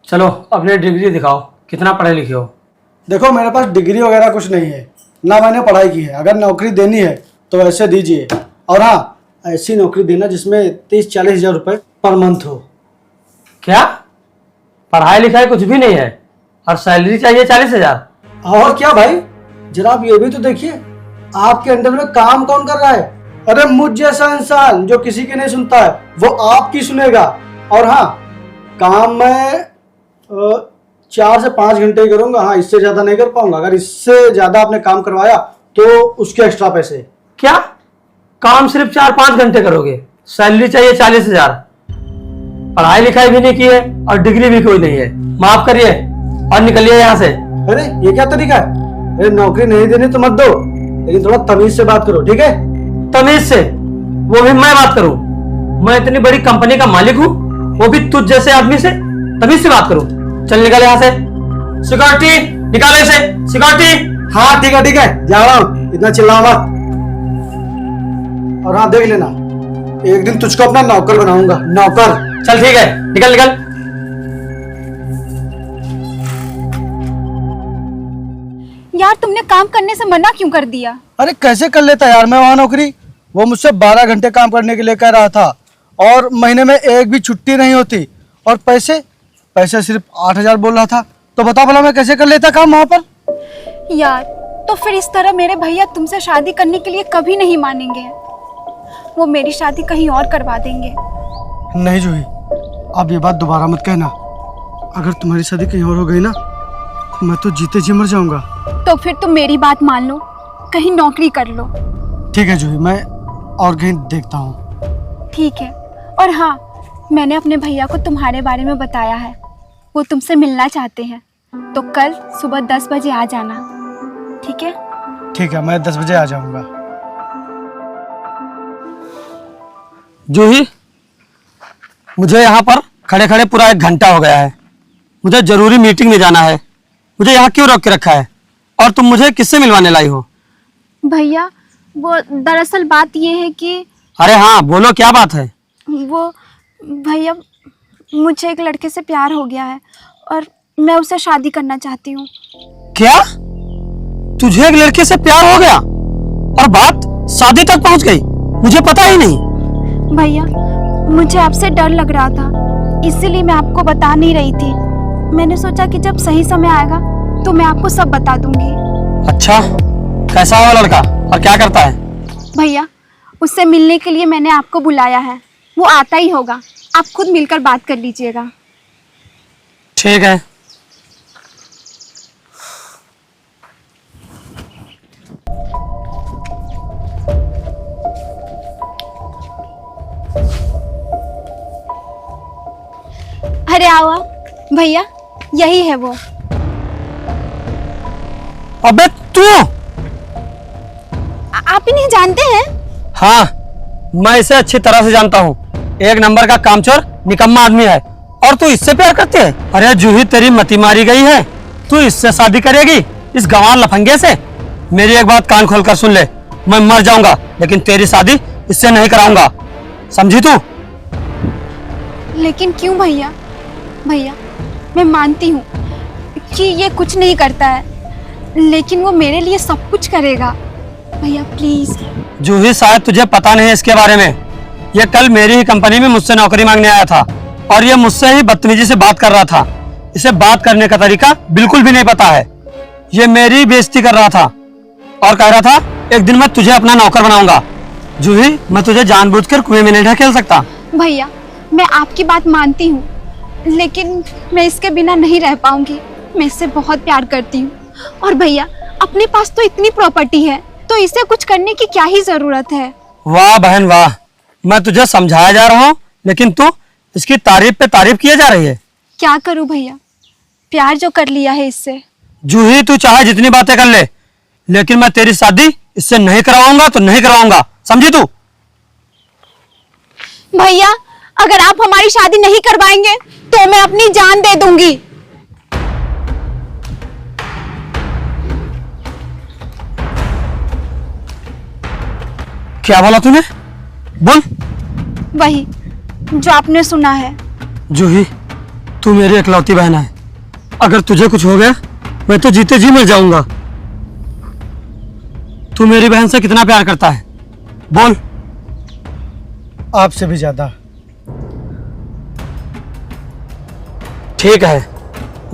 चलो अपनी डिग्री दिखाओ, कितना पढ़े लिखे हो। देखो मेरे पास डिग्री वगैरह कुछ नहीं है, ना मैंने पढ़ाई की है। अगर नौकरी देनी है तो ऐसे दीजिए, और हाँ ऐसी नौकरी देना जिसमें 30-40 हज़ार रुपये पर मंथ हो। क्या पढ़ाई लिखाई कुछ भी नहीं है और सैलरी चाहिए 40,000? और क्या भाई, जरा आप ये भी तो देखिए, आपके अंडर में काम कौन कर रहा है। अरे मुझ जैसा इंसान जो किसी की नहीं सुनता है वो आपकी सुनेगा। और हाँ, काम मैं 4 से 5 घंटे ही करूंगा। हाँ, इससे ज्यादा नहीं कर पाऊंगा। अगर इससे ज्यादा आपने काम करवाया तो उसके एक्स्ट्रा पैसे। क्या काम सिर्फ 4-5 घंटे करोगे, सैलरी चाहिए 40,000, पढ़ाई लिखाई भी नहीं की है और डिग्री भी कोई नहीं है। माफ करिए और निकलिए यहाँ से। अरे ये क्या तरीका है? अरे नौकरी नहीं देनी तो मत दो, लेकिन थोड़ा तमीज से बात करो, ठीक है? तमीज से? वो भी मैं बात करूं? मैं इतनी बड़ी कंपनी का मालिक हूं, वो भी तुझ जैसे आदमी से तमीज से बात करूं? चल निकल यहाँ से। सिक्योरिटी निकाले से, सिक्योरिटी। हाँ ठीक है, जा रहा हूँ, इतना चिल्लाओ मत। और हाँ देख लेना, एक दिन तुझको अपना नौकर बनाऊंगा, नौकर। चल ठीक है, निकल निकल। यार तुमने काम करने से मना क्यों कर दिया? अरे कैसे कर लेता यार मैं वहाँ नौकरी। वो मुझसे 12 घंटे काम करने के लिए कह रहा था, और महीने में एक भी छुट्टी नहीं होती। और पैसे सिर्फ 8,000 बोल रहा था। तो बता भला मैं कैसे कर लेता काम वहाँ पर। यार तो फिर इस तरह मेरे भैया तुमसे शादी करने के लिए कभी नहीं मानेंगे। वो मेरी शादी कहीं और करवा देंगे। नहीं जूही, अब ये बात दोबारा मत कहना। अगर तुम्हारी शादी कहीं और हो गई ना, मैं तो जीते जी मर जाऊंगा। तो फिर तुम मेरी बात मान लो, कहीं नौकरी कर लो। ठीक है जूही, मैं और कहीं देखता हूँ। ठीक है। और हाँ, मैंने अपने भैया को तुम्हारे बारे में बताया है। वो तुमसे मिलना चाहते हैं, तो कल सुबह 10 बजे आ जाना, ठीक है? ठीक है, मैं 10 बजे आ जाऊंगा। जूही, मुझे यहाँ पर खड़े खड़े पूरा 1 घंटा हो गया है। मुझे जरूरी मीटिंग में जाना है। मुझे यहाँ क्यों रोक के रखा है और तुम मुझे किससे मिलवाने लाई हो? भैया वो दरअसल बात ये है कि अरे हाँ बोलो, क्या बात है? वो भैया, मुझे एक लड़के से प्यार हो गया है और मैं उससे शादी करना चाहती हूँ। क्या तुझे एक लड़के से प्यार हो गया और बात शादी तक पहुँच गई? मुझे पता ही नहीं। भैया मुझे आपसे डर लग रहा था, इसीलिए मैं आपको बता नहीं रही थी। मैंने सोचा कि जब सही समय आएगा तो मैं आपको सब बता दूंगी। अच्छा, कैसा है वो लड़का और क्या करता है? भैया उससे मिलने के लिए मैंने आपको बुलाया है, वो आता ही होगा। आप खुद मिलकर बात कर लीजिएगा। ठीक है। अरे आओ आओ। भैया यही है वो। अबे तू? आप ही नहीं जानते हैं? हाँ, मैं इसे अच्छी तरह से जानता हूँ। 1 नंबर का कामचोर, निकम्मा आदमी है। और तू इससे प्यार करती है? अरे जूही, तेरी मति मारी गई है। तू इससे शादी करेगी, इस गंवार लफंगे से? मेरी एक बात कान खोल कर सुन ले, मैं मर जाऊंगा लेकिन तेरी शादी इससे नहीं कराऊंगा, समझी तू? लेकिन क्यों भैया? भैया मैं मानती हूँ कि ये कुछ नहीं करता है, लेकिन वो मेरे लिए सब कुछ करेगा। भैया प्लीज। जूही, शायद तुझे पता नहीं है इसके बारे में। ये कल मेरी ही कंपनी में मुझसे नौकरी मांगने आया था और ये मुझसे ही बदतमीजी से बात कर रहा था। इसे बात करने का तरीका बिल्कुल भी नहीं पता है। ये मेरी बेइज्जती कर रहा था और कह रहा था एक दिन मैं तुझे अपना नौकर बनाऊंगा। जूही, मैं तुझे जानबूझकर कुएं में नहीं ढकेल सकता। भैया मैं आपकी बात मानती हूँ, लेकिन मैं इसके बिना नहीं रह पाऊंगी। मैं इससे बहुत प्यार करती हूँ। और भैया अपने पास तो इतनी प्रॉपर्टी है, तो इसे कुछ करने की क्या ही जरूरत है। वाह बहन वाह, मैं तुझे समझाया जा रहा हूँ लेकिन तू इसकी तारीफ पे तारीफ किए जा रही है। क्या करूँ भैया, प्यार जो कर लिया है इससे। जूही, तू चाहे जितनी बातें कर ले, लेकिन मैं तेरी शादी इससे नहीं करवाऊंगा तो नहीं करवाऊंगा, समझी तू? भैया अगर आप हमारी शादी नहीं करवाएंगे तो मैं अपनी जान दे दूंगी। क्या बोला तूने? बोल। वही जो आपने सुना है। जूही, तू मेरी इकलौती बहन है। अगर तुझे कुछ हो गया मैं तो जीते जी मर जाऊंगा। तू मेरी बहन से कितना प्यार करता है बोल। आपसे भी ज्यादा। ठीक है,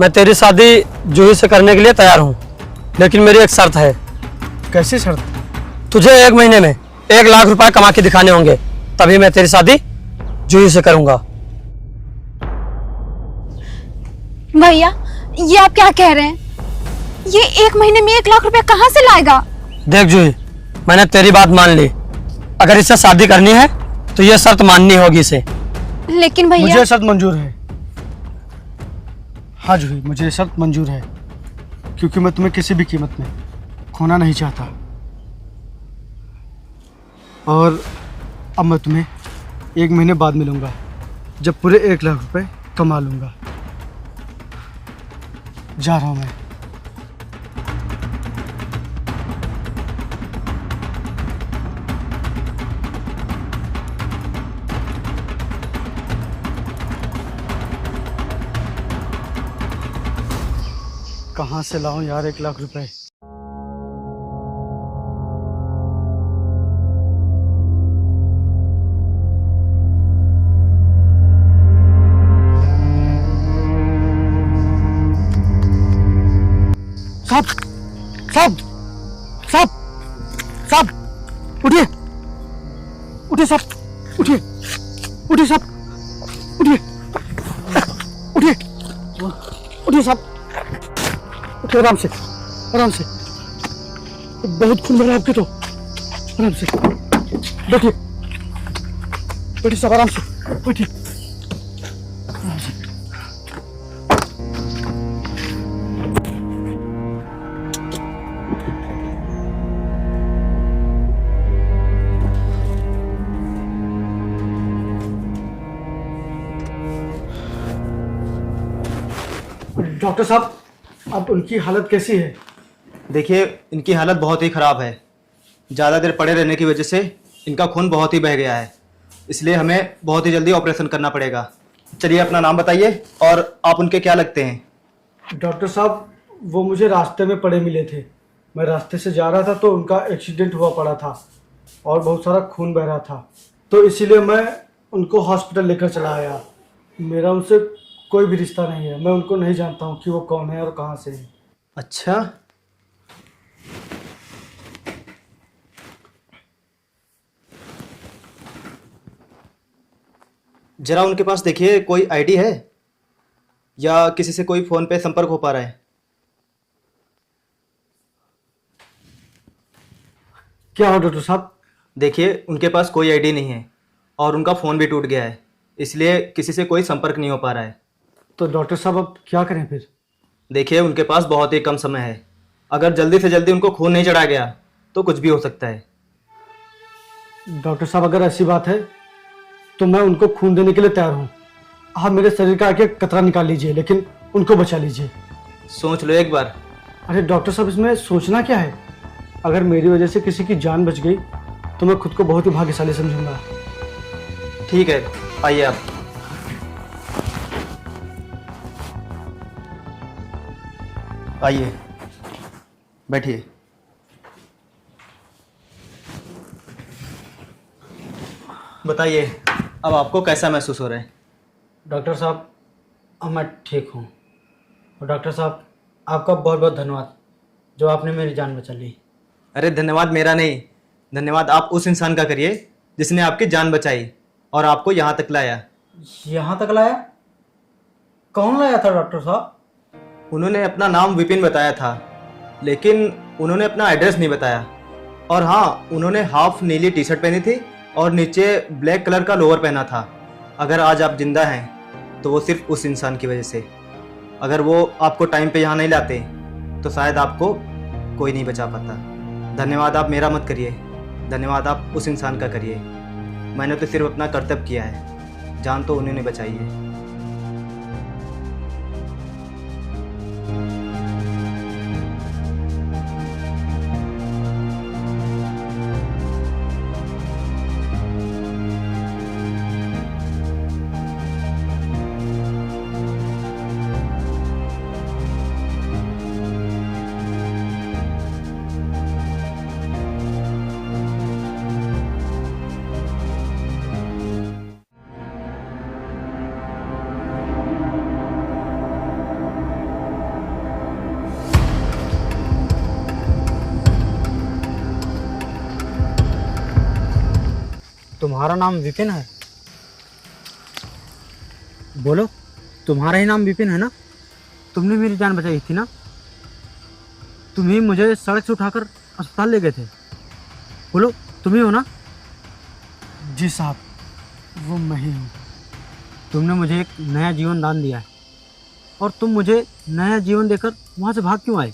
मैं तेरी शादी जूही से करने के लिए तैयार हूँ, लेकिन मेरी एक शर्त है। कैसी शर्त? तुझे 1 महीने में 1 लाख रुपए कमा के दिखाने होंगे, तभी मैं तेरी शादी जूही से करूंगा। भैया ये आप क्या कह रहे हैं? ये 1 महीने में 1 लाख रुपए कहाँ से लाएगा? देख जूही, मैंने तेरी बात मान ली। अगर इससे शादी करनी है तो ये शर्त माननी होगी इसे। लेकिन भैया मुझे शर्त मंजूर है। हाँ जूही, मुझे शर्त मंजूर है, क्योंकि मैं तुम्हें किसी भी कीमत में खोना नहीं चाहता। और अब मैं तुम्हें 1 महीने बाद मिलूंगा, जब पूरे 1 लाख रुपए कमा लूंगा। जा रहा हूं मैं। कहाँ से लाऊं यार 1 लाख रुपए? साहब, साहब, साहब, साहब, उठिए, उठिए साहब, उठिए, उठिए साहब, उठिए, उठिए, उठिए साहब, उठिए आराम से, आराम से। बहुत खून बह रहा है आपके तो। आराम से बैठिए, बैठिए साहब, आराम से बैठिए। डॉक्टर साहब, अब उनकी हालत कैसी है? देखिए, इनकी हालत बहुत ही ख़राब है। ज़्यादा देर पड़े रहने की वजह से इनका खून बहुत ही बह गया है, इसलिए हमें बहुत ही जल्दी ऑपरेशन करना पड़ेगा। चलिए अपना नाम बताइए और आप उनके क्या लगते हैं? डॉक्टर साहब, वो मुझे रास्ते में पड़े मिले थे। मैं रास्ते से जा रहा था तो उनका एक्सीडेंट हुआ पड़ा था और बहुत सारा खून बह रहा था, तो इसीलिए मैं उनको हॉस्पिटल लेकर चला आया। मेरा उनसे कोई भी रिश्ता नहीं है। मैं उनको नहीं जानता हूँ कि वो कौन है और कहाँ से है। अच्छा, जरा उनके पास देखिए, कोई आईडी है या किसी से कोई फ़ोन पे संपर्क हो पा रहा है? क्या हो डॉक्टर साहब? देखिए, उनके पास कोई आईडी नहीं है और उनका फ़ोन भी टूट गया है, इसलिए किसी से कोई संपर्क नहीं हो पा रहा है। तो डॉक्टर साहब अब क्या करें फिर? देखिए, उनके पास बहुत ही कम समय है। अगर जल्दी से जल्दी उनको खून नहीं चढ़ाया गया तो कुछ भी हो सकता है। डॉक्टर साहब, अगर ऐसी बात है तो मैं उनको खून देने के लिए तैयार हूँ। आप मेरे शरीर का आके कतरा निकाल लीजिए, लेकिन उनको बचा लीजिए। सोच लो एक बार। अरे डॉक्टर साहब, इसमें सोचना क्या है? अगर मेरी वजह से किसी की जान बच गई तो मैं खुद को बहुत ही भाग्यशाली समझूंगा। ठीक है, आइए आप। आइए, बैठिए। बताइए, अब आपको कैसा महसूस हो रहा है? डॉक्टर साहब, अब मैं ठीक हूँ। और डॉक्टर साहब, आपका बहुत बहुत धन्यवाद जो आपने मेरी जान बचा ली। अरे धन्यवाद मेरा नहीं, धन्यवाद आप उस इंसान का करिए जिसने आपकी जान बचाई और आपको यहाँ तक लाया। यहाँ तक लाया? कौन लाया था डॉक्टर साहब? उन्होंने अपना नाम विपिन बताया था, लेकिन उन्होंने अपना एड्रेस नहीं बताया। और हाँ, उन्होंने हाफ नीली टी शर्ट पहनी थी और नीचे ब्लैक कलर का लोअर पहना था। अगर आज आप जिंदा हैं तो वो सिर्फ उस इंसान की वजह से। अगर वो आपको टाइम पे यहाँ नहीं लाते तो शायद आपको कोई नहीं बचा पाता। धन्यवाद आप मेरा मत करिए, धन्यवाद आप उस इंसान का करिए। मैंने तो सिर्फ अपना कर्तव्य किया है, जान तो उन्होंने बचाई है। तुम्हारा नाम विपिन है? बोलो, तुम्हारा ही नाम विपिन है ना? तुमने मेरी जान बचाई थी ना? तुम ही मुझे सड़क से उठाकर अस्पताल ले गए थे। बोलो, तुम ही हो ना? जी साहब, वो मैं ही हूँ। तुमने मुझे एक नया जीवन दान दिया है और तुम मुझे नया जीवन देकर वहाँ से भाग क्यों आए?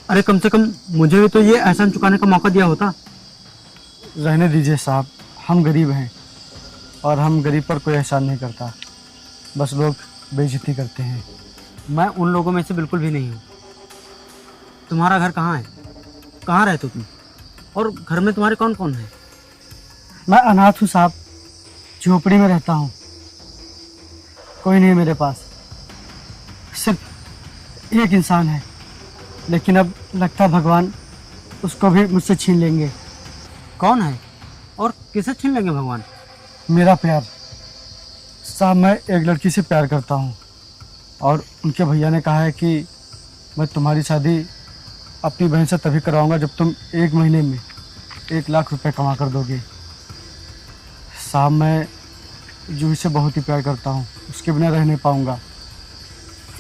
अरे कम से कम मुझे भी तो ये एहसान चुकाने का मौका दिया होता। रहने दीजिए साहब, हम गरीब हैं और हम गरीब पर कोई एहसान नहीं करता, बस लोग बेइज्जती करते हैं। मैं उन लोगों में से बिल्कुल भी नहीं हूँ। तुम्हारा घर कहाँ है? कहाँ रहते हो तुम? और घर में तुम्हारे कौन कौन है? मैं अनाथ हूँ साहब, झोपड़ी में रहता हूँ, कोई नहीं मेरे पास, सिर्फ एक इंसान है, लेकिन अब लगता है भगवान उसको भी मुझसे छीन लेंगे। कौन है और किसे छीन लेंगे भगवान? मेरा प्यार साहब, मैं एक लड़की से प्यार करता हूँ और उनके भैया ने कहा है कि मैं तुम्हारी शादी अपनी बहन से तभी करवाऊँगा जब तुम 1 महीने में 1 लाख रुपए कमा कर दोगे। साहब, मैं जूही से बहुत ही प्यार करता हूँ, उसके बिना रह नहीं पाऊँगा।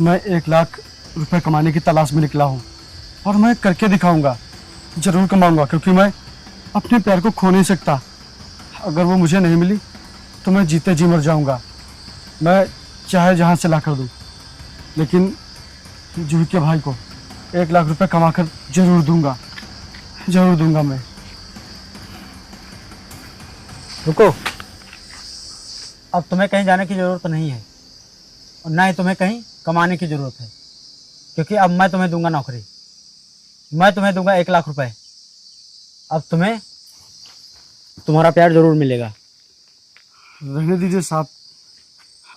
मैं 1 लाख रुपए कमाने की तलाश में निकला हूँ और मैं करके दिखाऊँगा, ज़रूर कमाऊँगा, क्योंकि मैं अपने प्यार को खो नहीं सकता। अगर वो मुझे नहीं मिली तो मैं जीते जी मर जाऊँगा। मैं चाहे जहाँ से ला कर दूँ, लेकिन जूही के भाई को 1 लाख रुपए कमा कर जरूर दूंगा, जरूर दूंगा मैं। रुको, अब तुम्हें कहीं जाने की ज़रूरत नहीं है और ना ही तुम्हें कहीं कमाने की ज़रूरत है, क्योंकि अब मैं तुम्हें दूंगा नौकरी। मैं तुम्हें दूंगा 1 लाख रुपए। अब तुम्हें तुम्हारा प्यार ज़रूर मिलेगा। रहने दीजिए साहब,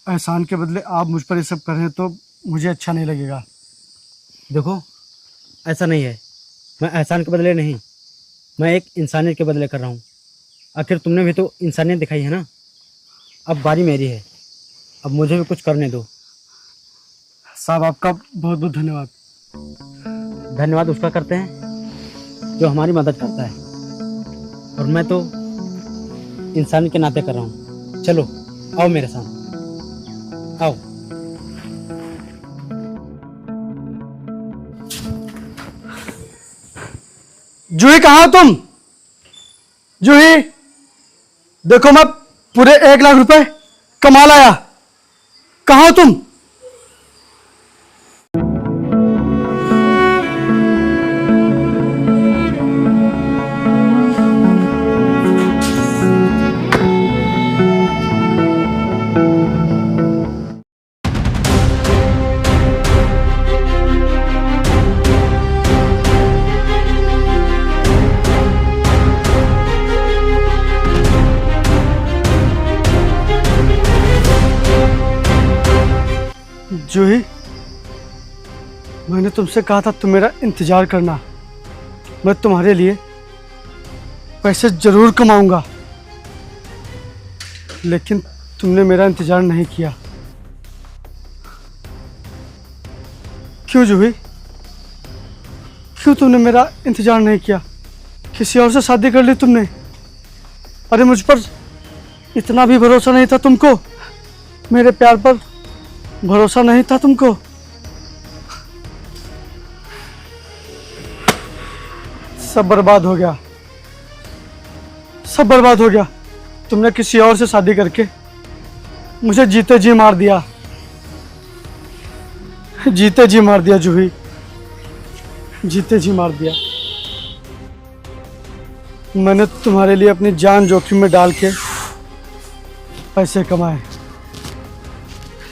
एहसान के बदले आप मुझ पर ये सब कर रहे हैं तो मुझे अच्छा नहीं लगेगा। देखो, ऐसा नहीं है, मैं एहसान के बदले नहीं, मैं एक इंसानियत के बदले कर रहा हूँ। आखिर तुमने भी तो इंसानियत दिखाई है ना। अब बारी मेरी है, अब मुझे भी कुछ करने दो। साहब, आपका बहुत बहुत धन्यवाद। धन्यवाद उसका करते हैं जो हमारी मदद करता है, और मैं तो इंसान के नाते कर रहा हूँ। चलो आओ मेरे साथ, आओ। जूही, कहाँ हो तुम? जूही, देखो मैं पूरे 1 लाख रुपए कमा लाया, कहाँ हो तुम? जूही, मैंने तुमसे कहा था तुम मेरा इंतजार करना, मैं तुम्हारे लिए पैसे जरूर कमाऊंगा, लेकिन तुमने मेरा इंतजार नहीं किया। क्यों जूही, क्यों तुमने मेरा इंतजार नहीं किया? किसी और से शादी कर ली तुमने? अरे मुझ पर इतना भी भरोसा नहीं था तुमको? मेरे प्यार पर भरोसा नहीं था तुमको? सब बर्बाद हो गया, सब बर्बाद हो गया। तुमने किसी और से शादी करके मुझे जीते जी मार दिया, जीते जी मार दिया जूही, जीते जी मार दिया। मैंने तुम्हारे लिए अपनी जान जोखिम में डाल के पैसे कमाए,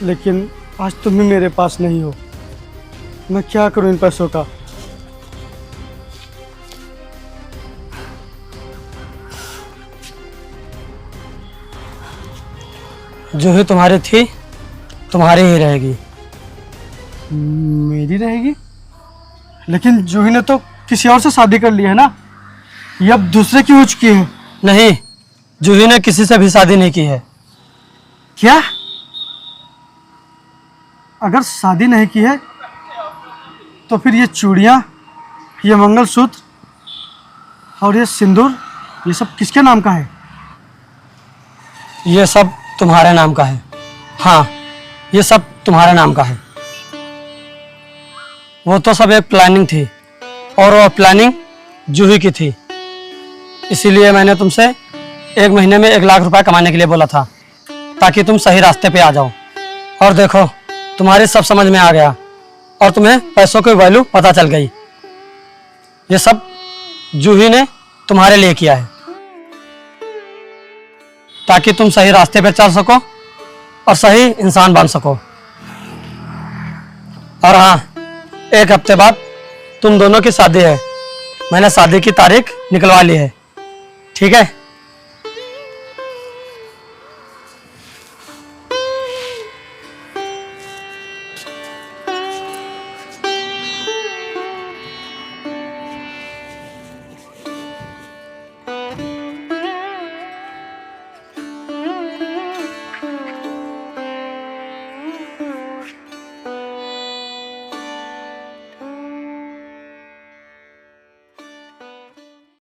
लेकिन आज तुम भी मेरे पास नहीं हो। मैं क्या करूं इन पैसों का? जो ही तुम्हारी थी तुम्हारी ही रहेगी। मेरी रहेगी? लेकिन जूही ने तो किसी और से शादी कर ली है ना, ये अब दूसरे की हो चुकी है। नहीं, जूही ने किसी से भी शादी नहीं की है। क्या? अगर शादी नहीं की है तो फिर ये चूड़ियाँ, ये मंगलसूत्र और ये सिंदूर, ये सब किसके नाम का है? ये सब तुम्हारे नाम का है। हाँ, ये सब तुम्हारे नाम का है। वो तो सब एक प्लानिंग थी और वो प्लानिंग जूही की थी। इसीलिए मैंने तुमसे 1 महीने में 1 लाख रुपए कमाने के लिए बोला था, ताकि तुम सही रास्ते पे आ जाओ। और देखो, तुम्हारी सब समझ में आ गया और तुम्हें पैसों की वैल्यू पता चल गई। ये सब जूही ने तुम्हारे लिए किया है, ताकि तुम सही रास्ते पर चल सको और सही इंसान बन सको। और हाँ, 1 हफ्ते बाद तुम दोनों की शादी है। मैंने शादी की तारीख निकलवा ली है, ठीक है?